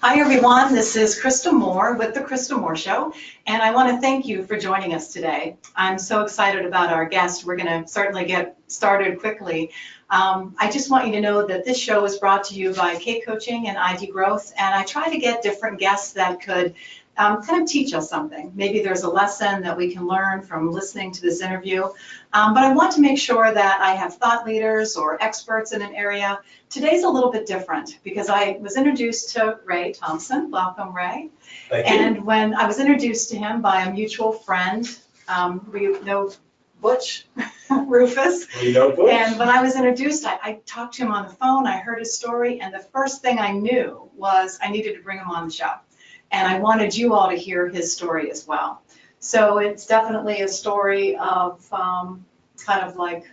Hi everyone, this is Krista Moore with The Krista Moore Show, and I want to thank you for joining us today. I'm so excited about our guest. We're going to certainly get started quickly. I just want you to know that this show is brought to you by K Coaching and ID Growth, and I try to get different guests that could kind of teach us something. Maybe there's a lesson that we can learn from listening to this interview, but I want to make sure that I have thought leaders or experts in an area. Today's a little bit different because I was introduced to Ray Thompson. Welcome, Ray. Thank you. And when I was introduced to him by a mutual friend, we know Butch Rufus. We know Butch. And when I was introduced, I talked to him on the phone, I heard his story, and the first thing I knew was I needed to bring him on the show. And I wanted you all to hear his story as well. So it's definitely a story of kind of like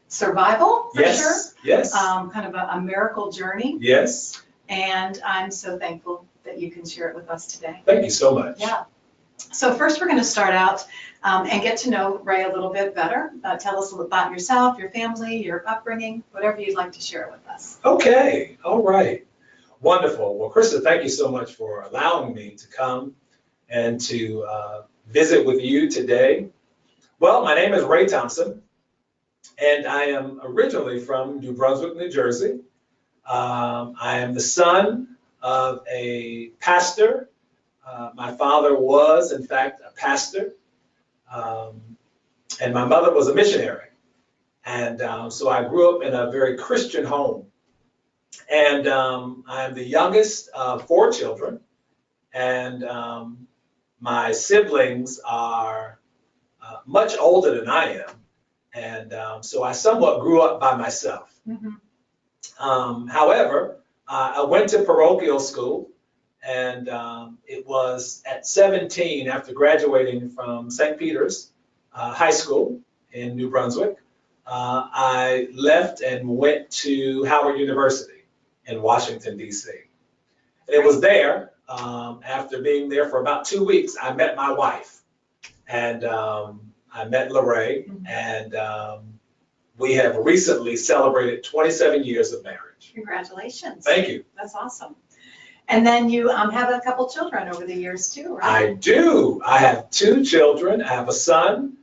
survival, for sure. Yes. Kind of a miracle journey. Yes. And I'm so thankful that you can share it with us today. Thank you so much. Yeah. So first we're going to start out and get to know Ray a little bit better. Tell us a little about yourself, your family, your upbringing, whatever you'd like to share with us. Okay. All right. Wonderful. Well, Krista, thank you so much for allowing me to come and to visit with you today. Well, my name is Ray Thompson, and I am originally from New Brunswick, New Jersey. I am the son of a pastor. My father was, in fact, a pastor, and my mother was a missionary. And so I grew up in a very Christian home. And I'm the youngest of 4 children, and my siblings are much older than I am, and so I somewhat grew up by myself. Mm-hmm. However, I went to parochial school, and it was at 17, after graduating from St. Peter's High School in New Brunswick, I left and went to Howard University in Washington, D.C. And it was there, after being there for about 2 weeks, I met my wife. And I met LyRae, mm-hmm. and we have recently celebrated 27 years of marriage. Congratulations. Thank you. That's awesome. And then you have a couple children over the years too, right? I do. I have 2 children. I have a son,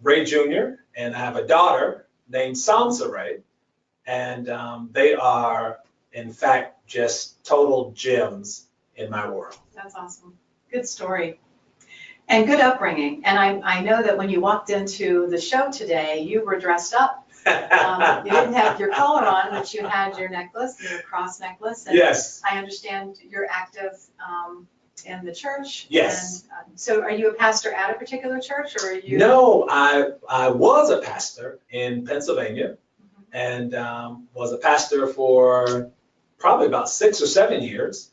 Ray Jr., and I have a daughter named Sansa Ray. And they are, in fact, just total gems in my world. That's awesome. Good story. And good upbringing. And I know that when you walked into the show today, you were dressed up. You didn't have your collar on, but you had your necklace, your cross necklace. And yes. I understand you're active in the church. Yes. And, so are you a pastor at a particular church, or are you? No, I was a pastor in Pennsylvania, and was a pastor for probably about 6 or 7 years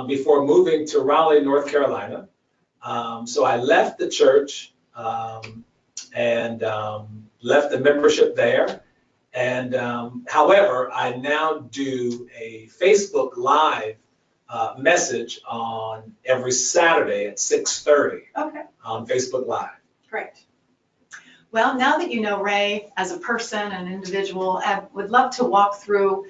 before moving to Raleigh, North Carolina. So I left the church and left the membership there. And however, I now do a Facebook Live message on every Saturday at 6:30 on Facebook Live. Great. Well, now that you know Ray as a person and an individual, I would love to walk through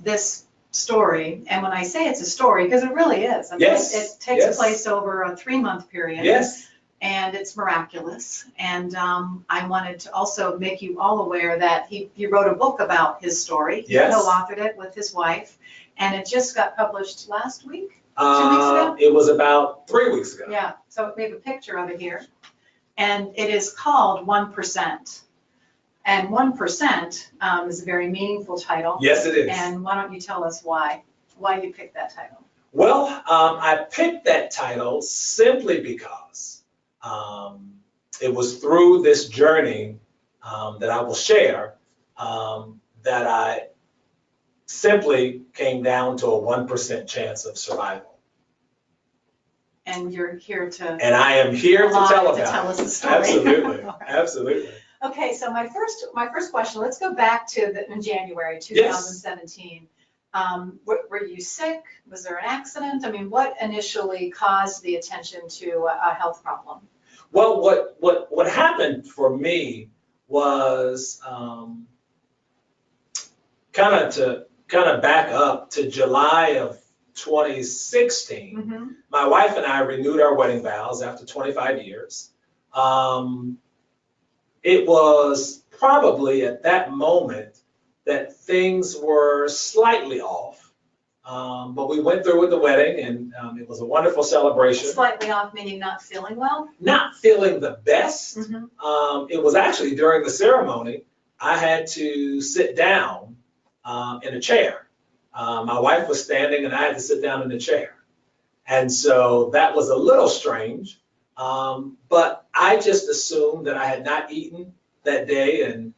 this story. And when I say it's a story, because it really is. I mean, yes. It takes yes. place over a 3-month period. Yes. And it's miraculous. And I wanted to also make you all aware that he wrote a book about his story. Yes. He co-authored it with his wife. And it just got published last week, 2 weeks ago? It was about 3 weeks ago. Yeah, so we have a picture of it here. And it is called 1%. And 1% is a very meaningful title. Yes, it is. And why don't you tell us why you picked that title? Well, I picked that title simply because it was through this journey that I will share that I simply came down to a 1% chance of survival. And you're here to. And I am here to tell about it. Tell us the story. Absolutely, right. Absolutely. Okay, so my first question. Let's go back to in January 2017. Yes. Were you sick? Was there an accident? I mean, what initially caused the attention to a health problem? Well, what happened for me was kind of back up to July of 2016, Mm-hmm. my wife and I renewed our wedding vows after 25 years. It was probably at that moment that things were slightly off. But we went through with the wedding, and it was a wonderful celebration. Slightly off meaning not feeling well? Not feeling the best. Mm-hmm. It was actually during the ceremony, I had to sit down in a chair. My wife was standing, and I had to sit down in the chair. And so that was a little strange. But I just assumed that I had not eaten that day, and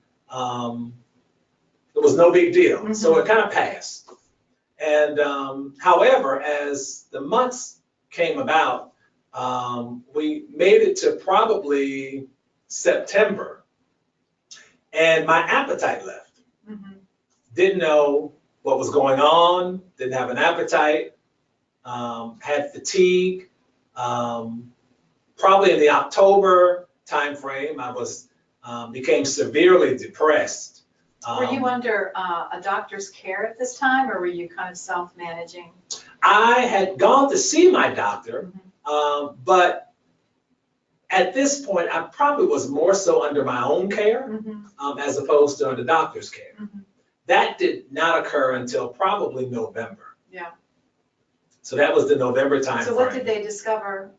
it was no big deal. Mm-hmm. So it kind of passed. And however, as the months came about, we made it to probably September, and my appetite left. Mm-hmm. Didn't know what was going on, didn't have an appetite, had fatigue. Probably in the October timeframe, I was became severely depressed. Were you under a doctor's care at this time, or were you kind of self-managing? I had gone to see my doctor, Mm-hmm. but at this point, I probably was more so under my own care Mm-hmm. as opposed to under doctor's care. Mm-hmm. That did not occur until probably November. Yeah. So that was the November time So frame. what did they discover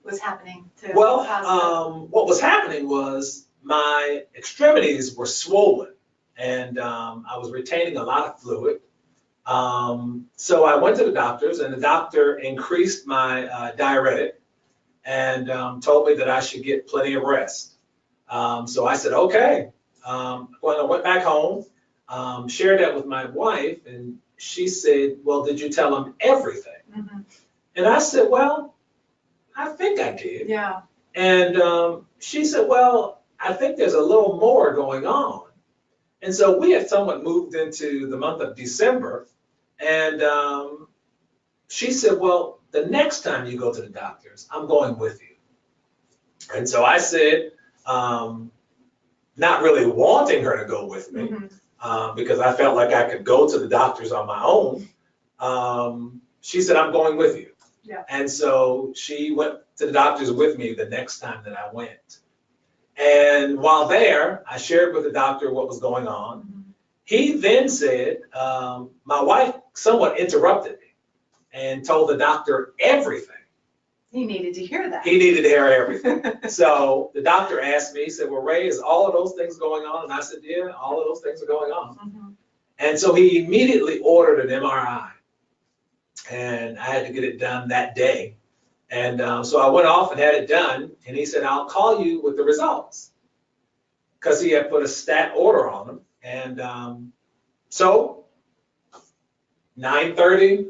was happening to Well, cause what was happening was my extremities were swollen, and I was retaining a lot of fluid. So I went to the doctors, and the doctor increased my diuretic and told me that I should get plenty of rest. So I said, okay. When I went back home, shared that with my wife, and she said, well, did you tell him everything? Mm-hmm. And I said, well, I think I did. Yeah. And she said, well, I think there's a little more going on. And so we had somewhat moved into the month of December, and she said, well, the next time you go to the doctors, I'm going with you. And so I said, not really wanting her to go with me, Mm-hmm. because I felt like I could go to the doctors on my own, she said, I'm going with you. Yeah. And so she went to the doctors with me the next time that I went. And while there, I shared with the doctor what was going on. Mm-hmm. He then said, my wife somewhat interrupted me and told the doctor everything. He needed to hear that. He needed to hear everything. So the doctor asked me, he said, well, Ray, is all of those things going on? And I said, yeah, all of those things are going on. Mm-hmm. And so he immediately ordered an MRI. And I had to get it done that day. And so I went off and had it done. And he said, I'll call you with the results. Because he had put a stat order on them. And so 9:30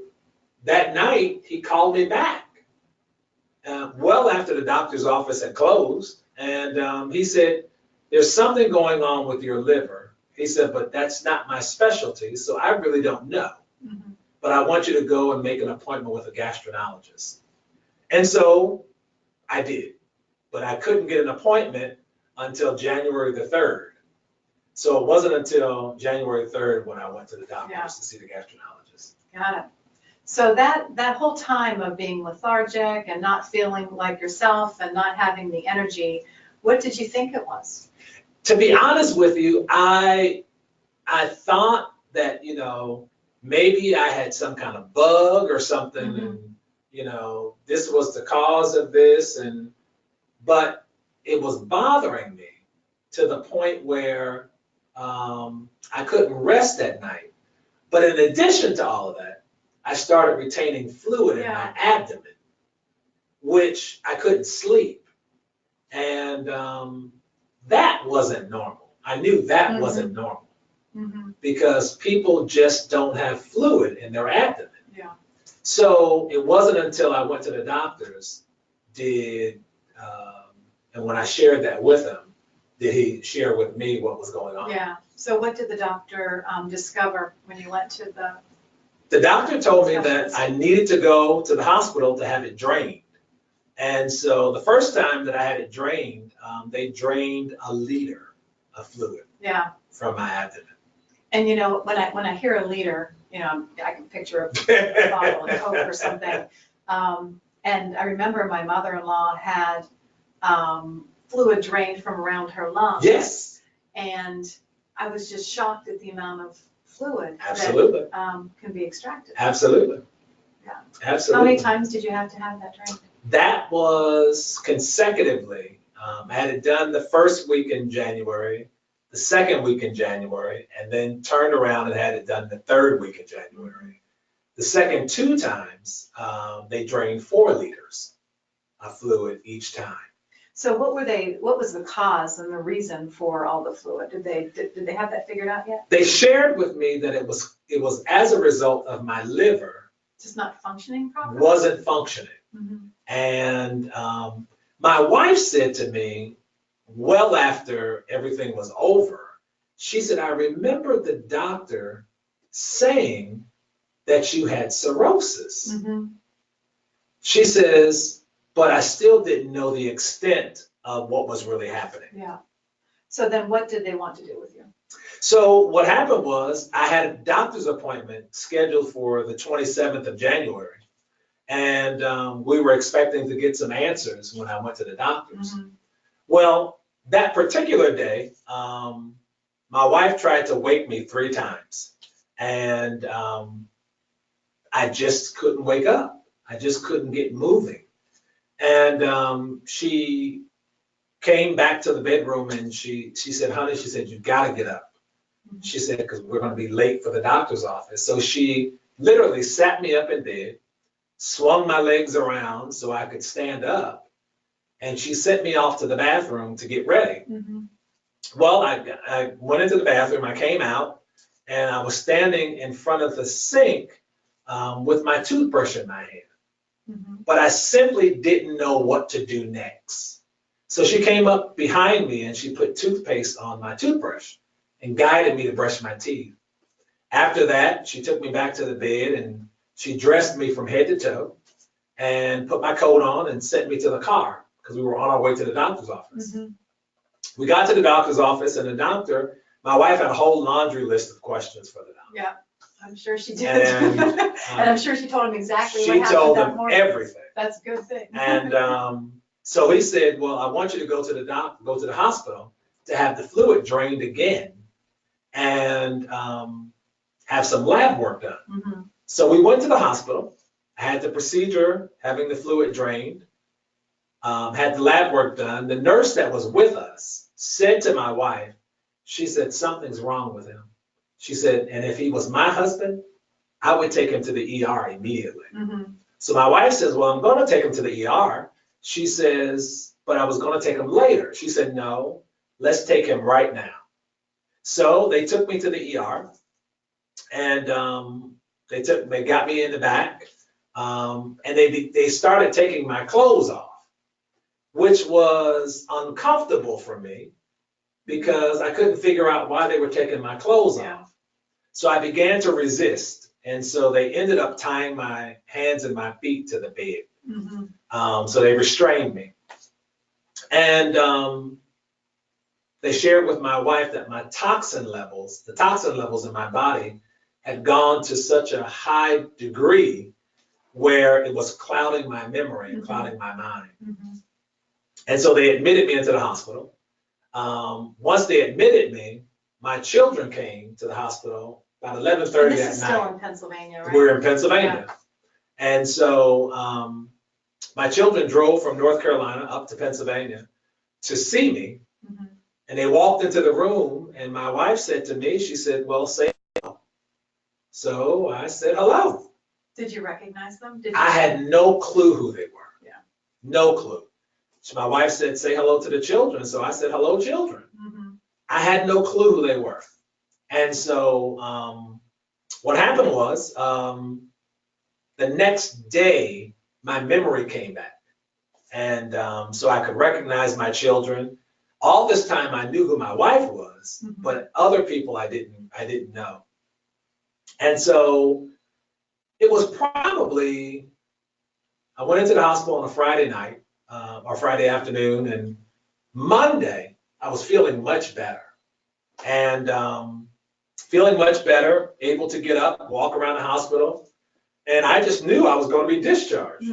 that night, he called me back. Well after the doctor's office had closed. And he said, there's something going on with your liver. He said, but that's not my specialty, so I really don't know. Mm-hmm. But I want you to go and make an appointment with a gastroenterologist. And so I did. But I couldn't get an appointment until January the 3rd. So it wasn't until January 3rd when I went to the doctors to see the gastroenterologist. Got it. So that whole time of being lethargic and not feeling like yourself and not having the energy, what did you think it was? To be honest with you, I thought that, maybe I had some kind of bug or something, Mm-hmm. and, this was the cause of this, but it was bothering me to the point where I couldn't rest at night. But in addition to all of that, I started retaining fluid in my abdomen, which I couldn't sleep. And that wasn't normal. I knew that wasn't normal. Mm-hmm. Because people just don't have fluid in their abdomen. Yeah. So it wasn't until I went to the doctors and when I shared that with him, did he share with me what was going on. Yeah. So what did the doctor discover when you went to the... The doctor told me that I needed to go to the hospital to have it drained. And so the first time that I had it drained, they drained a liter of fluid Yeah. from my abdomen. And when I hear a liter, you know, I can picture a bottle of Coke or something. And I remember my mother-in-law had fluid drained from around her lungs. Yes. And I was just shocked at the amount of fluid Absolutely. that can be extracted. Absolutely. Yeah. Absolutely. How many times did you have to have that drained? That was consecutively. I had it done the first week in January, the second week in January, and then turned around and had it done the third week in January. The second 2 times, they drained 4 liters of fluid each time. So what was the cause and the reason for all the fluid? Did they have that figured out yet? They shared with me that it was as a result of my liver Just not functioning properly? wasn't functioning. Mm-hmm. And my wife said to me, well after everything was over, she said, I remember the doctor saying that you had cirrhosis. Mm-hmm. She says, but I still didn't know the extent of what was really happening. Yeah. So then what did they want to do with you? So what happened was I had a doctor's appointment scheduled for the 27th of January. And we were expecting to get some answers when I went to the doctors. Mm-hmm. Well, that particular day, my wife tried to wake me 3 times. And I just couldn't wake up. I just couldn't get moving. And she came back to the bedroom and she said, honey, she said, you've got to get up. Mm-hmm. She said, because we're going to be late for the doctor's office. So she literally sat me up in bed, swung my legs around so I could stand up, and she sent me off to the bathroom to get ready. Mm-hmm. Well, I went into the bathroom, I came out, and I was standing in front of the sink with my toothbrush in my hand. Mm-hmm. But I simply didn't know what to do next. So she came up behind me and she put toothpaste on my toothbrush and guided me to brush my teeth. After that, she took me back to the bed and she dressed me from head to toe and put my coat on and sent me to the car because we were on our way to the doctor's office. Mm-hmm. We got to the doctor's office and the doctor, my wife had a whole laundry list of questions for the doctor. Yeah, I'm sure she did. And I'm sure she told him exactly what happened that morning. She told him everything. That's a good thing. And so he said, well, I want you to go to the hospital to have the fluid drained again and have some lab work done. Mm-hmm. So we went to the hospital. I had the procedure, having the fluid drained, had the lab work done. The nurse that was with us said to my wife, she said, something's wrong with him. She said, and if he was my husband, I would take him to the ER immediately. Mm-hmm. So my wife says, well, I'm going to take him to the ER. She says, but I was going to take him later. She said, no, let's take him right now. So they took me to the ER and they got me in the back and they started taking my clothes off, which was uncomfortable for me because I couldn't figure out why they were taking my clothes off. So I began to resist. And so they ended up tying my hands and my feet to the bed. Mm-hmm. So they restrained me. And they shared with my wife that my toxin levels in my body had gone to such a high degree where it was clouding my memory and clouding my mind. Mm-hmm. And so they admitted me into the hospital. Once they admitted me, my children came to the hospital about 11:30 at night. This is still in Pennsylvania, right? We're in Pennsylvania. Yeah. And so my children drove from North Carolina up to Pennsylvania to see me. Mm-hmm. And they walked into the room and my wife said to me, she said, well, say hello. So I said, hello. Did you recognize them? I had no clue who they were. Yeah. No clue. So my wife said, say hello to the children. So I said, hello, children. Mm-hmm. I had no clue who they were. And so what happened was the next day, my memory came back. And so I could recognize my children. All this time I knew who my wife was, mm-hmm. but other people I didn't know. And so it was probably, I went into the hospital on a Friday night or Friday afternoon, and Monday I was feeling much better. And feeling much better, able to get up, walk around the hospital, and I just knew I was going to be discharged.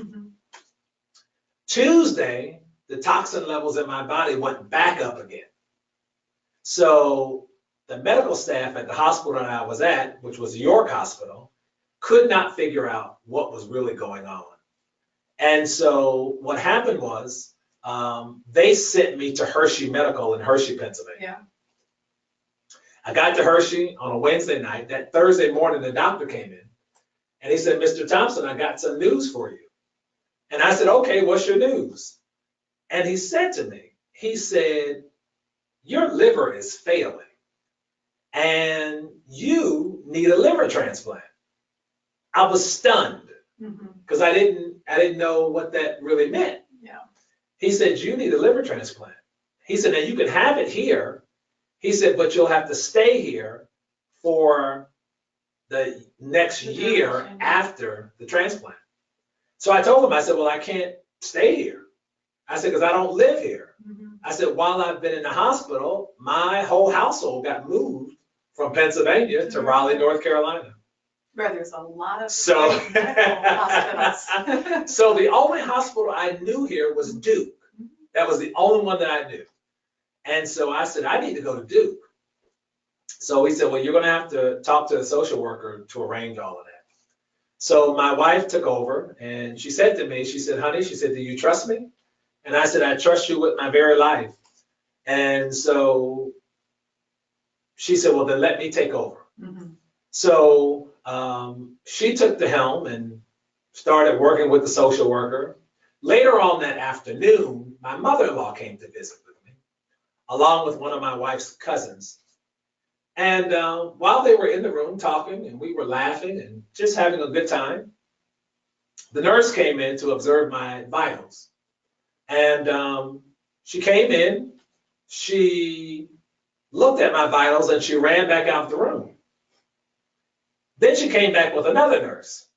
Tuesday, the toxin levels in my body went back up again. So the medical staff at the hospital that I was at, which was York Hospital, could not figure out what was really going on. And so what happened was they sent me to Hershey Medical in Hershey, Pennsylvania. Yeah. I got to Hershey on a Wednesday night. That Thursday morning, the doctor came in and he said, Mr. Thompson, I got some news for you. And I said, okay, what's your news? And he said to me, he said, your liver is failing and you need a liver transplant. I was stunned because I didn't know what that really meant. Yeah. He said, you need a liver transplant. He said, now you can have it here. He said, but you'll have to stay here for the next year after the transplant. So I told him, I said, well, I can't stay here. I said, because I don't live here. I said, while I've been in the hospital, my whole household got moved from Pennsylvania to Raleigh, North Carolina. Where there's a lot of medical hospitals. So the only hospital I knew here was Duke. That was the only one that I knew. And so I said, I need to go to Duke. So he said, well, you're going to have to talk to a social worker to arrange all of that. So my wife took over and she said to me, she said, honey, she said, do you trust me? And I said, I trust you with my very life. And so she said, well, then let me take over. So she took the helm and started working with the social worker. Later on that afternoon, my mother-in-law came to visit with me, along with one of my wife's cousins. And while they were in the room talking and we were laughing and just having a good time, the nurse came in to observe my vitals. And she came in, she looked at my vitals and she ran back out the room. Then she came back with another nurse.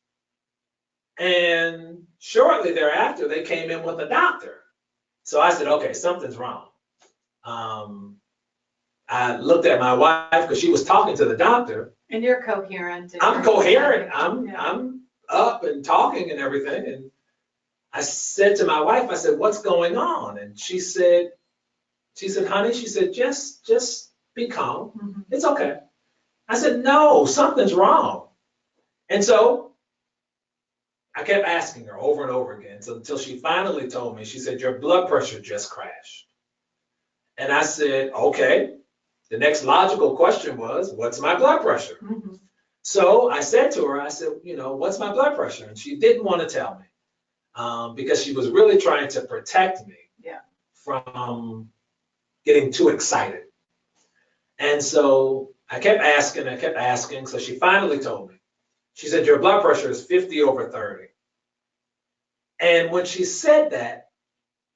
And shortly thereafter, they came in with a doctor. So I said, okay, something's wrong. I looked at my wife because she was talking to the doctor. And you're coherent. I'm coherent. I'm up and talking and everything. And I said to my wife, I said, what's going on? And she said, honey, she said, just be calm. It's okay. I said, no, something's wrong. And so I kept asking her over and over again until she finally told me, she said, your blood pressure just crashed. And I said, okay. The next logical question was, what's my blood pressure? So I said to her, I said, what's my blood pressure? And she didn't want to tell me because she was really trying to protect me from getting too excited. And so I kept asking. So she finally told me. She said, your blood pressure is 50/30. And when she said that,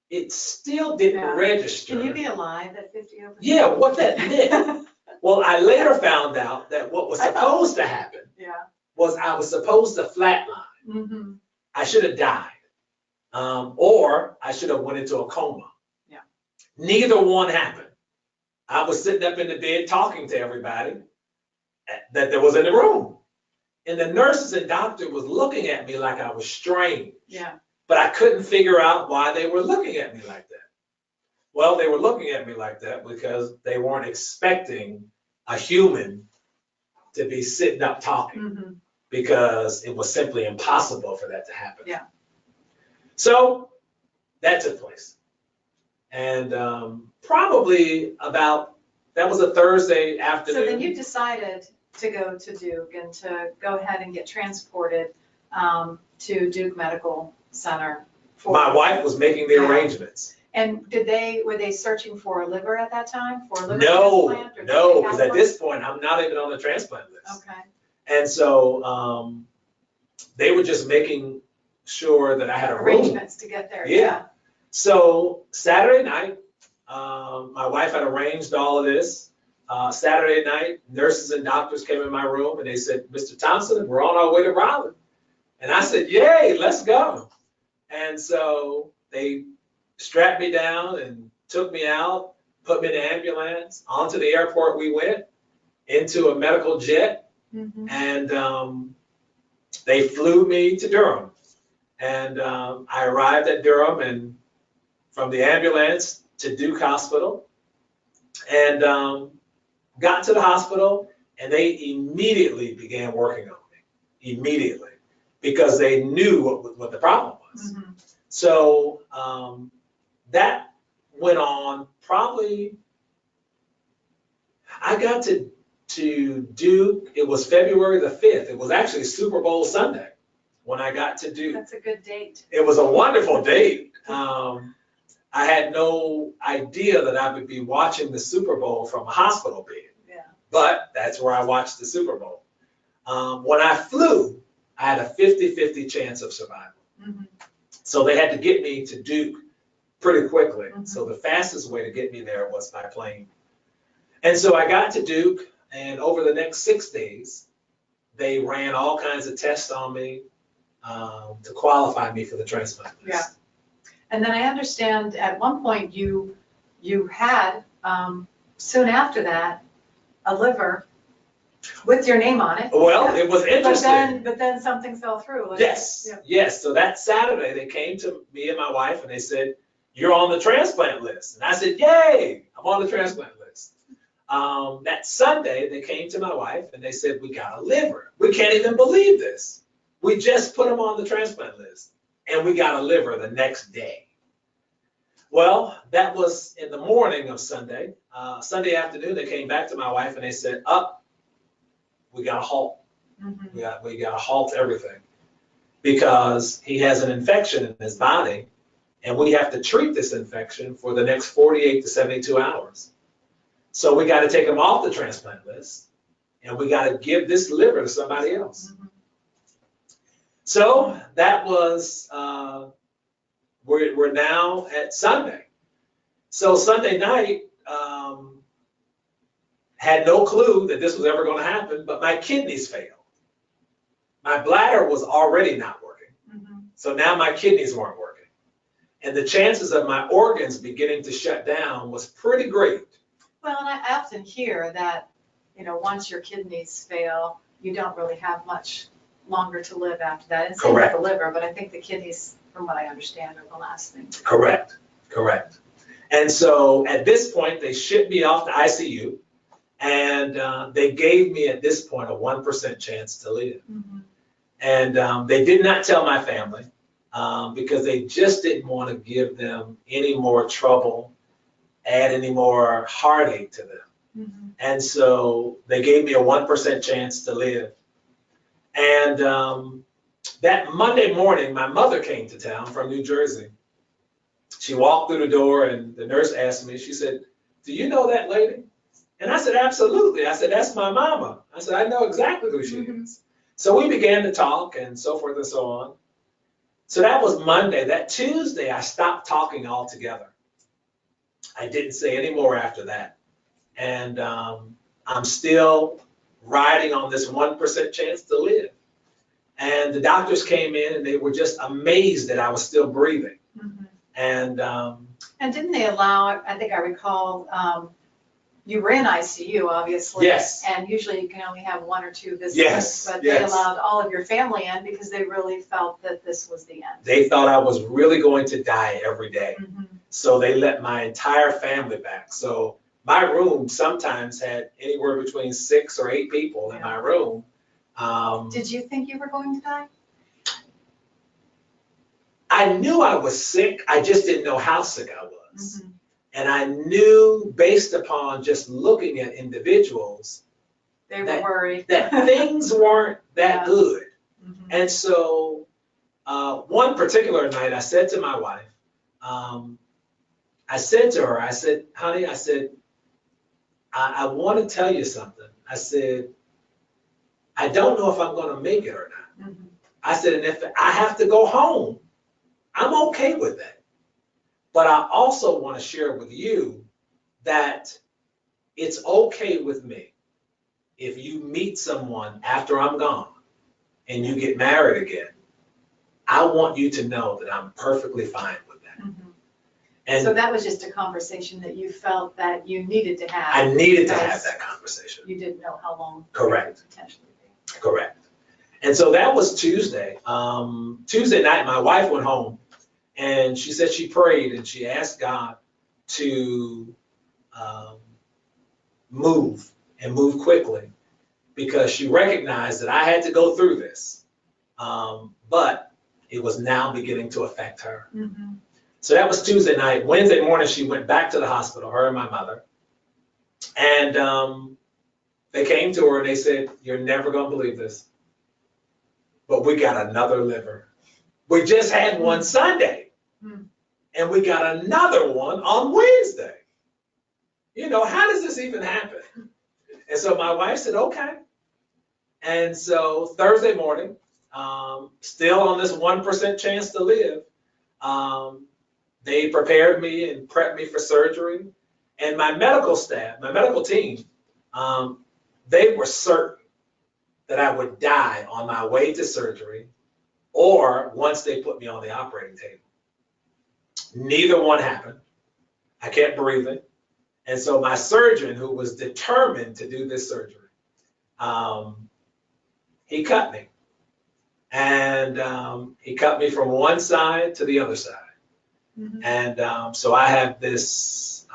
it still didn't register. Can you be alive at 50/30? Yeah, what that meant. Well, I later found out that what was supposed to happen was I was supposed to flatline. I should have died. Or I should have went into a coma. Neither one happened. I was sitting up in the bed talking to everybody that there was in the room. And the nurses and doctor was looking at me like I was strange. But I couldn't figure out why they were looking at me like that. Well, they were looking at me like that because they weren't expecting a human to be sitting up talking because it was simply impossible for that to happen. So that took place. And probably that was a Thursday afternoon. So then you decided to go to Duke and to go ahead and get transported to Duke Medical Center. My wife was making the arrangements. And were they searching for a liver at that time? For a liver transplant? No, because at this point, I'm not even on the transplant list. Okay. And so they were just making sure that I had a room. Arrangements to get there. Yeah. So Saturday night, my wife had arranged all of this. Saturday night, nurses and doctors came in my room and they said, Mr. Thompson, we're on our way to Raleigh. And I said, yay, let's go. And so they strapped me down and took me out, put me in the ambulance. Onto the airport we went. into a medical jet, and they flew me to Durham. And I arrived at Durham, and from the ambulance to Duke Hospital, and got to the hospital, and they immediately began working on me, immediately, because they knew what the problem was. So that went on probably, I got to Duke, it was February the 5th. It was actually Super Bowl Sunday when I got to Duke. That's a good date. It was a wonderful date. I had no idea that I would be watching the Super Bowl from a hospital bed. Yeah. But that's where I watched the Super Bowl. When I flew, I had a 50-50 chance of survival. So they had to get me to Duke pretty quickly. So the fastest way to get me there was by plane. And so I got to Duke, and over the next 6 days, they ran all kinds of tests on me to qualify me for the transplant list. Yeah. And then I understand at one point you had, soon after that, a liver with your name on it. Well, it was interesting. But then something fell through. Like, Yes, yeah. yes. So that Saturday, they came to me and my wife, and they said, "You're on the transplant list." And I said, "Yay, I'm on the transplant list." That Sunday, they came to my wife, and they said, "We got a liver. We can't even believe this. We just put him on the transplant list, and we got a liver the next day." Well, that was in the morning of Sunday. Sunday afternoon, they came back to my wife, and they said, we got to halt. We got to halt everything, because he has an infection in his body, and we have to treat this infection for the next 48 to 72 hours. So we got to take him off the transplant list, and we got to give this liver to somebody else. So that was, we're now at Sunday. So Sunday night, had no clue that this was ever going to happen, but my kidneys failed. My bladder was already not working. So now my kidneys weren't working. And the chances of my organs beginning to shut down was pretty great. Well, and I often hear that, once your kidneys fail, you don't really have much longer to live after that. And same with the liver, but I think the kidneys, from what I understand, are the last thing. Correct. And so at this point, they shipped me off to ICU, and they gave me at this point a 1% chance to live. And they did not tell my family because they just didn't want to give them any more trouble, add any more heartache to them. And so they gave me a 1% chance to live. And that Monday morning, my mother came to town from New Jersey. She walked through the door, and the nurse asked me, she said, "Do you know that lady?" And I said, "Absolutely." I said, "That's my mama." I said, "I know exactly who she is." So we began to talk and so forth and so on. So that was Monday. That Tuesday, I stopped talking altogether. I didn't say any more after that. And I'm still riding on this 1% chance to live. And the doctors came in, and they were just amazed that I was still breathing. And didn't they allow, I think I recall, you were in ICU, obviously. Yes. And usually you can only have 1 or 2 visitors. Yes, But they allowed all of your family in because they really felt that this was the end. They thought I was really going to die every day. So they let my entire family back. So my room sometimes had anywhere between 6 or 8 people in my room. Did you think you were going to die? I knew I was sick. I just didn't know how sick I was. And I knew, based upon just looking at individuals, they were worried that things weren't that good. And so one particular night, I said to my wife, I said to her, I said, "Honey," I said, I want to tell you something. I said, "I don't know if I'm going to make it or not." I said, "And if I have to go home, I'm okay with that. But I also want to share with you that it's okay with me if you meet someone after I'm gone and you get married again. I want you to know that I'm perfectly fine with that." And so that was just a conversation that you felt that you needed to have. I needed to have that conversation. You didn't know how long Correct. it would potentially be. Correct. And so that was Tuesday. Tuesday night, my wife went home and she said she prayed and she asked God to move and move quickly because she recognized that I had to go through this. But it was now beginning to affect her. Mm-hmm. So that was Tuesday night. Wednesday morning, she went back to the hospital, her and my mother. And they came to her and they said, "You're never going to believe this, but we got another liver. We just had one Sunday, and we got another one on Wednesday. You know, how does this even happen?" And so my wife said, "Okay." And so Thursday morning, still on this 1% chance to live, they prepared me and prepped me for surgery. And my medical staff, my medical team, they were certain that I would die on my way to surgery or once they put me on the operating table. Neither one happened. I kept breathing. And so my surgeon, who was determined to do this surgery, he cut me. And he cut me from one side to the other side. Mm-hmm. And so I have this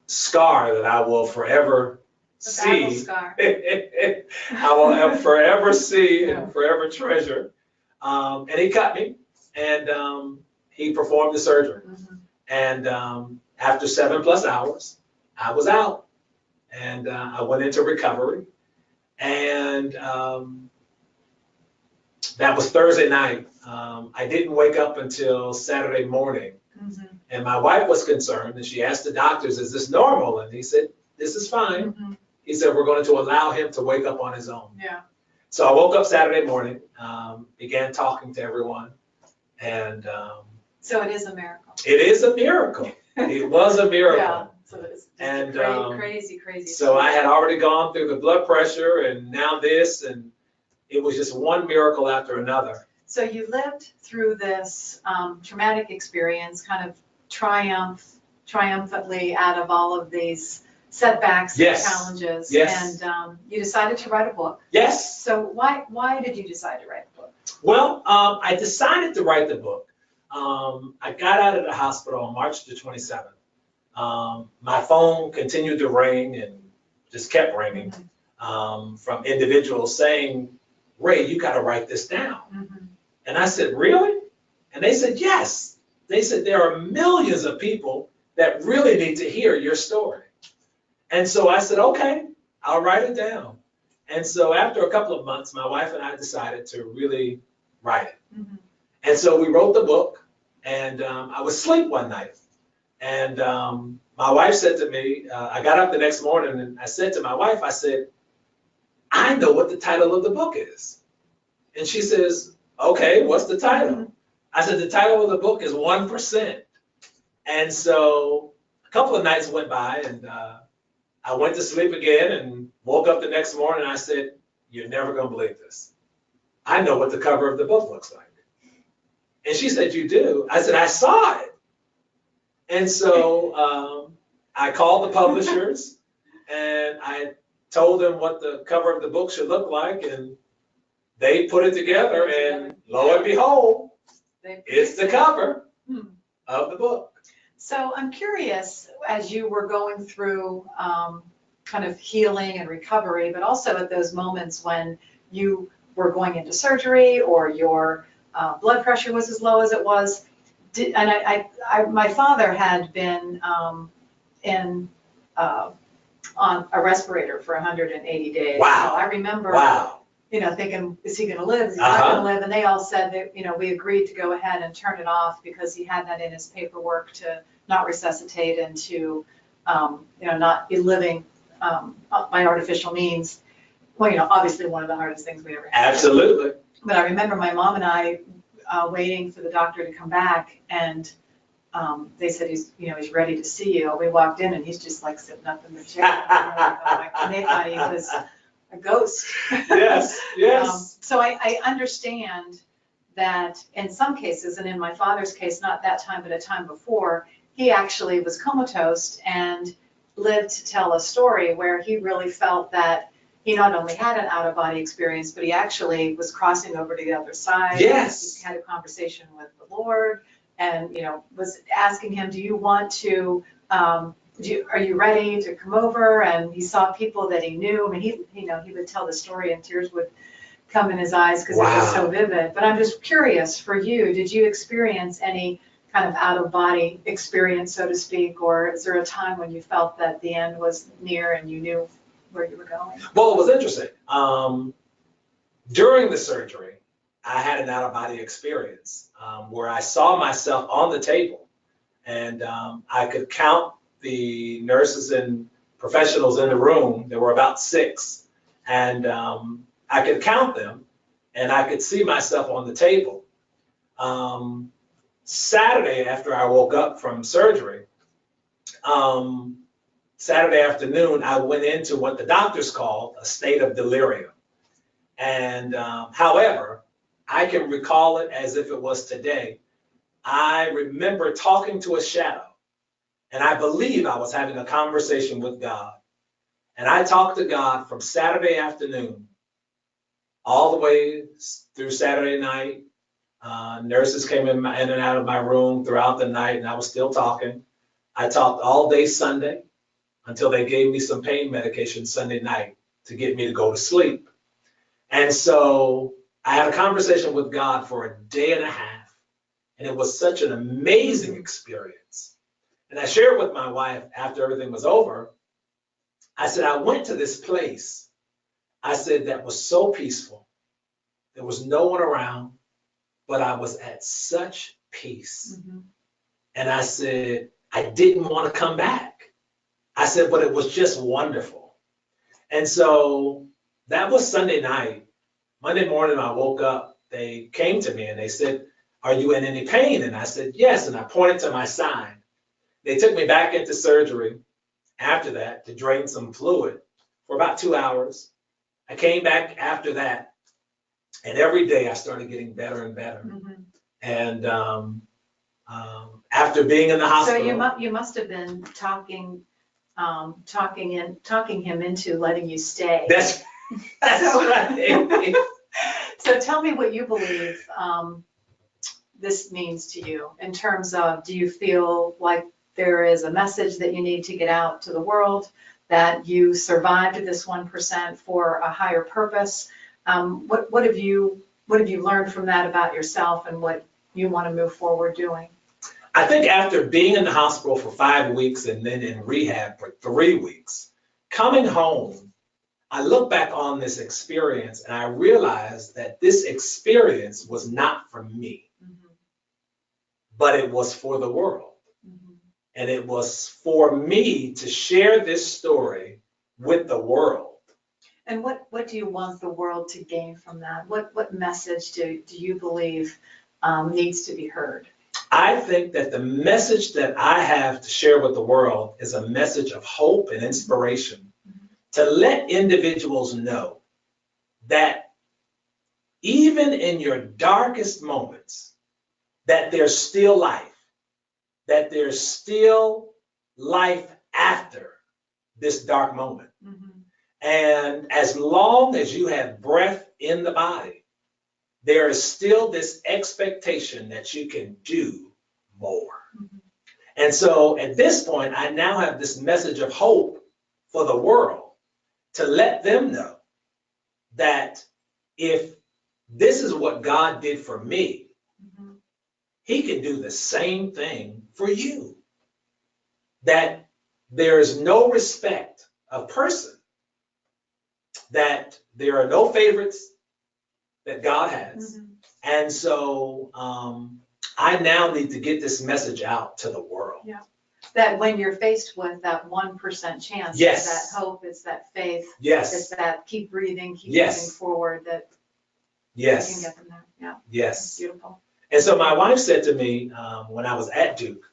scar that I will forever see. Scar. I will forever see and forever treasure. And he cut me, and he performed the surgery. Mm-hmm. And after 7+ hours, I was out, and I went into recovery. And that was Thursday night. I didn't wake up until Saturday morning. Mm-hmm. And my wife was concerned, and she asked the doctors, "Is this normal?" And he said, "This is fine." Mm-hmm. He said, "We're going to allow him to wake up on his own." Yeah. So I woke up Saturday morning, began talking to everyone, and so it is a miracle. It is a miracle. It was a miracle. Yeah. So it's just crazy. So story. I had already gone through the blood pressure, and now this, and it was just one miracle after another. So you lived through this traumatic experience, kind of triumphantly out of all of these setbacks and challenges. Yes. And you decided to write a book. Yes. So why did you decide to write a book? Well, I decided to write the book. I got out of the hospital on March the 27th. My phone continued to ring and just kept ringing from individuals saying, "Ray, you got to write this down." Mm-hmm. And I said, "Really?" And they said, "Yes." They said, "There are millions of people that really need to hear your story." And so I said, "Okay, I'll write it down." And so after a couple of months, my wife and I decided to really write it. Mm-hmm. And so we wrote the book, and I was asleep one night. And my wife said to me, I got up the next morning and I said to my wife, I said, "I know what the title of the book is." And she says, "Okay, what's the title?" Mm-hmm. I said, "The title of the book is 1%. And so a couple of nights went by, and I went to sleep again and woke up the next morning and I said, "You're never going to believe this. I know what the cover of the book looks like." And she said, "You do?" I said, "I saw it." And so I called the publishers and I told them what the cover of the book should look like, and they put it together, and lo and behold, it's the cover of the book. So I'm curious, as you were going through kind of healing and recovery, but also at those moments when you were going into surgery or your blood pressure was as low as it was, my father had been on a respirator for 180 days. Wow. So I remember, thinking, is he going to live? Is he not going to live? And they all said that, we agreed to go ahead and turn it off because he had that in his paperwork to not resuscitate and to, not be living by artificial means. Well, obviously one of the hardest things we ever had. Absolutely. But I remember my mom and I waiting for the doctor to come back, and they said he's ready to see you. We walked in and he's just like sitting up in the chair. And they thought he was a ghost. Yes, yes. So I understand that in some cases, and in my father's case, not that time, but a time before, he actually was comatose and lived to tell a story where he really felt that he not only had an out-of-body experience, but he actually was crossing over to the other side. Yes. He had a conversation with the Lord and, was asking him, do you want to, are you ready to come over? And he saw people that he knew. I mean, he would tell the story and tears would come in his eyes because it was so vivid. But I'm just curious for you, did you experience any kind of out-of-body experience, so to speak, or is there a time when you felt that the end was near and you knew where you were going? Well, it was interesting. During the surgery, I had an out-of-body experience where I saw myself on the table, and I could count the nurses and professionals in the room. There were about 6, and I could count them, and I could see myself on the table. Saturday, after I woke up from surgery, Saturday afternoon, I went into what the doctors call a state of delirium. And however, I can recall it as if it was today. I remember talking to a shadow, and I believe I was having a conversation with God. And I talked to God from Saturday afternoon all the way through Saturday night. Nurses came in and out of my room throughout the night, and I was still talking. I talked all day Sunday until they gave me some pain medication Sunday night to get me to go to sleep. And so I had a conversation with God for a day and a half, and it was such an amazing experience. And I shared with my wife after everything was over, I said, I went to this place, I said, that was so peaceful. There was no one around, but I was at such peace. Mm-hmm. And I said, I didn't want to come back. I said, but it was just wonderful. And so that was Sunday night. Monday morning, I woke up. They came to me and they said, are you in any pain? And I said, yes. And I pointed to my side. They took me back into surgery after that to drain some fluid for about 2 hours. I came back after that. And every day I started getting better and better. Mm-hmm. And after being in the hospital. So you must have been talking him into letting you stay. That's right. So tell me what you believe this means to you in terms of, do you feel like there is a message that you need to get out to the world, that you survived this 1% for a higher purpose? What have you learned from that about yourself and what you want to move forward doing? I think after being in the hospital for 5 weeks and then in rehab for 3 weeks, coming home, I look back on this experience and I realized that this experience was not for me, mm-hmm. but it was for the world. Mm-hmm. And it was for me to share this story with the world. And what do you want the world to gain from that? What message do you believe needs to be heard? I think that the message that I have to share with the world is a message of hope and inspiration, mm-hmm. to let individuals know that even in your darkest moments, that there's still life, that there's still life after this dark moment. Mm-hmm. And as long as you have breath in the body, there is still this expectation that you can do more. Mm-hmm. And so at this point, I now have this message of hope for the world to let them know that if this is what God did for me, mm-hmm. he can do the same thing for you. That there is no respect of person, that there are no favorites that God has. Mm-hmm. And so I now need to get this message out to the world. Yeah. That when you're faced with that 1% chance, yes. it's that hope, it's that faith, yes. it's that keep breathing, keep yes. moving forward, that yes. you can get them there. Yeah. Yes. That's beautiful. And so my wife said to me when I was at Duke,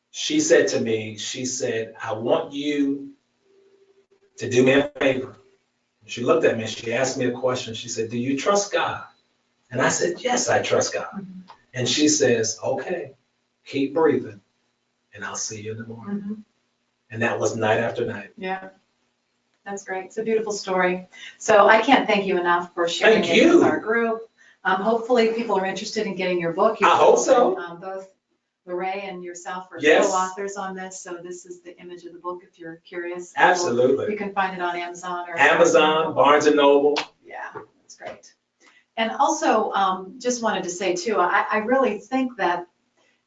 she said to me, she said, I want you to do me a favor. She looked at me and she asked me a question. She said, do you trust God? And I said, yes, I trust God. Mm-hmm. And she says, okay, keep breathing, and I'll see you in the morning. Mm-hmm. And that was night after night. Yeah, that's great. It's a beautiful story. So I can't thank you enough for sharing Thank it with you. our group. Hopefully people are interested in getting your book. I hope so. Both LyRae and yourself are Yes. co-authors on this, so this is the image of the book if you're curious. Absolutely. You can find it on Amazon or Amazon, Barnes and Noble. Yeah, that's great. And also, just wanted to say too, I really think that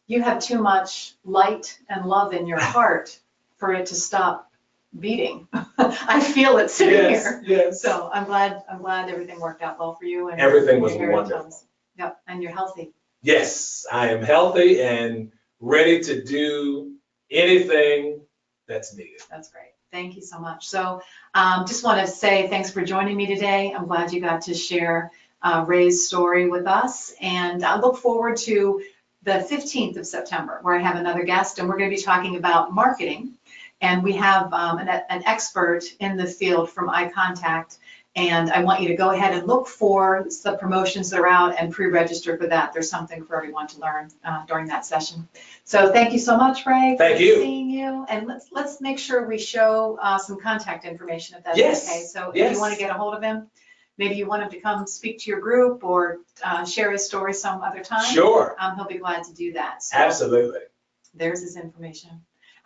you have too much light and love in your heart for it to stop beating. I feel it sitting here. Yes. So I'm glad everything worked out well for you. And Everything was your wonderful. baritons. Yep, and you're healthy. Yes, I am healthy and ready to do anything that's needed. That's great. Thank you so much. So just want to say thanks for joining me today. I'm glad you got to share Ray's story with us. And I look forward to the 15th of September, where I have another guest, and we're going to be talking about marketing. And we have an expert in the field from Eye Contact. And I want you to go ahead and look for the promotions that are out and pre-register for that. There's something for everyone to learn during that session. So thank you so much, Ray. Thank you. Seeing you. And let's make sure we show some contact information if that's Yes. okay. So Yes. if you want to get a hold of him, maybe you want him to come speak to your group or share his story some other time. Sure. He'll be glad to do that. So Absolutely. there's his information.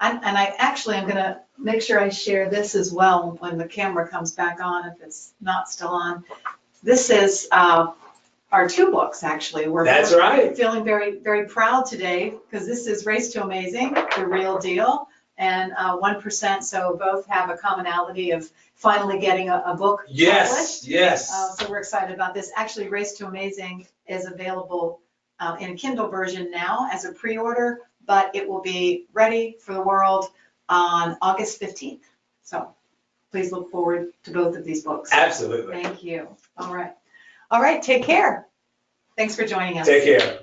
And I actually am going to make sure I share this as well when the camera comes back on, if it's not still on. This is our two books, actually. That's right. Feeling very, very proud today because this is Race to Amazing, the real deal, and 1%. So both have a commonality of finally getting a book Yes, published. yes. So we're excited about this. Actually, Race to Amazing is available in a Kindle version now as a pre-order, but it will be ready for the world on August 15th. So please look forward to both of these books. Absolutely. Thank you. All right. All right, take care. Thanks for joining us. Take care.